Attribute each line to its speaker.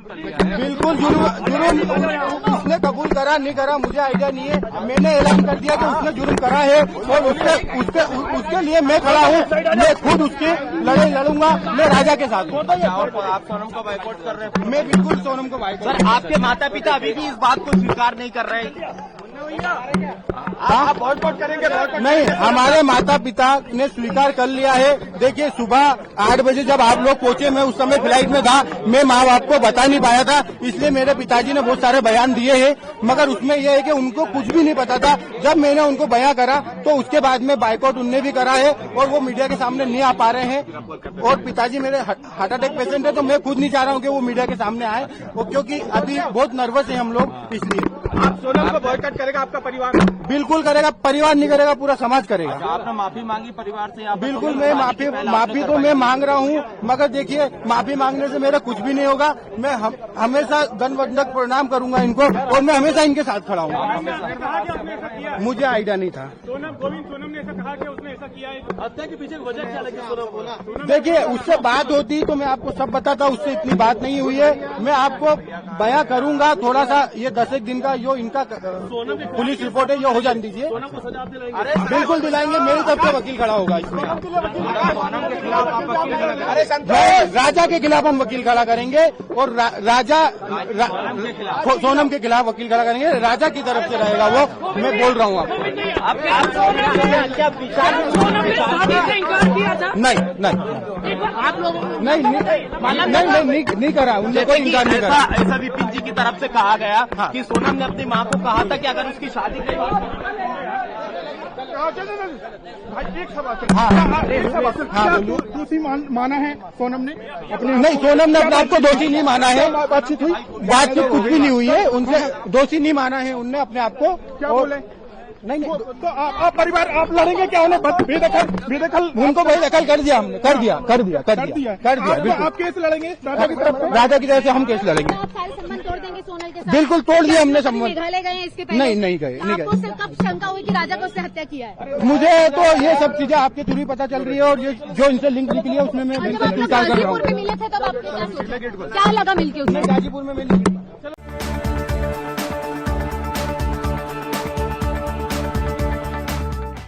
Speaker 1: कर लिया है।
Speaker 2: बिल्कुल जुर्म उसने कबूल करा नहीं करा मुझे आइडिया नहीं है। मैंने ऐलान कर दिया कि उसने जुर्म करा है और उसके लिए मैं खड़ा हूँ। मैं खुद उसकी लड़ाई लड़ूंगा। मैं राजा के साथ हूँ।
Speaker 1: और आप सोनम को बाइकआउट कर रहे हैं?
Speaker 2: मैं बिल्कुल सोनम को बाइकआउट।
Speaker 1: सर, आपके माता पिता अभी भी इस बात को स्वीकार नहीं कर रहे? आप बॉयकॉट करेंगे?
Speaker 2: नहीं, हमारे माता पिता ने स्वीकार कर लिया है। देखिए, सुबह 8 बजे जब आप लोग पहुंचे, मैं उस समय फ्लाइट में था। मैं माँ बाप को बता नहीं पाया था, इसलिए मेरे पिताजी ने बहुत सारे बयान दिए हैं, मगर उसमें यह है कि उनको कुछ भी नहीं पता था। जब मैंने उनको बयान करा तो उसके बाद में बाइकआउट उनने भी करा है और वो मीडिया के सामने नहीं आ पा रहे हैं। और पिताजी मेरे हार्ट अटैक पेशेंट है, तो मैं खुद नहीं चाह रहा हूँ कि वो मीडिया के सामने आए, क्योंकि अभी बहुत नर्वस है हम लोग। इसलिए
Speaker 1: आप सोनम को बॉयकॉट करेगा आपका परिवार?
Speaker 2: बिल्कुल करेगा। परिवार नहीं करेगा, पूरा समाज करेगा।
Speaker 1: आपने माफी मांगी परिवार से?
Speaker 2: बिल्कुल, मैं माफी तो मैं मांग रहा हूँ, मगर देखिए, माफी मांगने से मेरा कुछ भी नहीं होगा। मैं हमेशा दंडवत प्रणाम करूंगा इनको और मैं हमेशा इनके साथ खड़ा हूँ। मुझे आइडिया नहीं था।
Speaker 3: सोनम ने ऐसा कहा कि उसने ऐसा किया है।
Speaker 1: हत्या के पीछे वजह क्या लगी सोनम को?
Speaker 2: देखिए, उससे बात होती तो मैं आपको सब बताता। उससे इतनी बात नहीं हुई है। मैं आपको बयां करूंगा थोड़ा सा। ये 10 एक दिन का जो इनका पुलिस रिपोर्ट है, ये हो जाने दीजिए।
Speaker 3: सोनम को सजा दिलाएंगे?
Speaker 2: बिल्कुल दिलाएंगे। मेरी तरफ से वकील खड़ा होगा इसमें।
Speaker 1: सोनम के खिलाफ आप वकील खड़ा?
Speaker 2: अरे राजा के खिलाफ हम वकील खड़ा करेंगे और सोनम के खिलाफ वकील खड़ा करेंगे। राजा की तरफ से रहेगा वो, मैं बोल रहा हूँ आपको। नहीं
Speaker 3: आप लोगों
Speaker 2: नहीं करा उन्होंने, कोई इनकार नहीं करा।
Speaker 1: ऐसा विपिन जी की तरफ से कहा गया कि सोनम ने अपनी मां को कहा था कि अगर उसकी शादी के बाद
Speaker 3: दोषी माना है सोनम ने अपने?
Speaker 2: नहीं, सोनम ने अपने आप को दोषी नहीं माना है। बातचीत कुछ भी नहीं हुई है उनसे। दोषी नहीं माना है उनने अपने आप को।
Speaker 3: क्या बोले?
Speaker 2: नहीं
Speaker 3: तो आप परिवार आप लड़ेंगे क्या? उन्हें बेदखल
Speaker 2: उनको बेदखल कर दिया हमने। कर दिया बिल्कुल।
Speaker 3: आप केस लड़ेंगे राजा की तरफ से?
Speaker 2: राजा की तरफ से हम केस लड़ेंगे।
Speaker 4: आप सारे संबंध तोड़ देंगे सोनल के साथ?
Speaker 2: बिल्कुल तोड़ दिए हमने संबंध।
Speaker 4: मेघालय गए हैं इसके पहले?
Speaker 2: नहीं गए।
Speaker 4: आपको उससे कब शंका हुई कि राजा को उसने हत्या किया है?
Speaker 2: मुझे तो ये सब चीजें आपके थ्रू ही पता चल रही है और ये जो इनसे लिंक निकली है उसमें मैं
Speaker 4: जब
Speaker 2: बिल्कुल
Speaker 4: आप लोग
Speaker 2: स्वीकार कर रहा हूँ।
Speaker 4: गाजीपुर में मिले थे तब आपको क्या लगा मिलके उसमें?
Speaker 2: गाजीपुर में मिली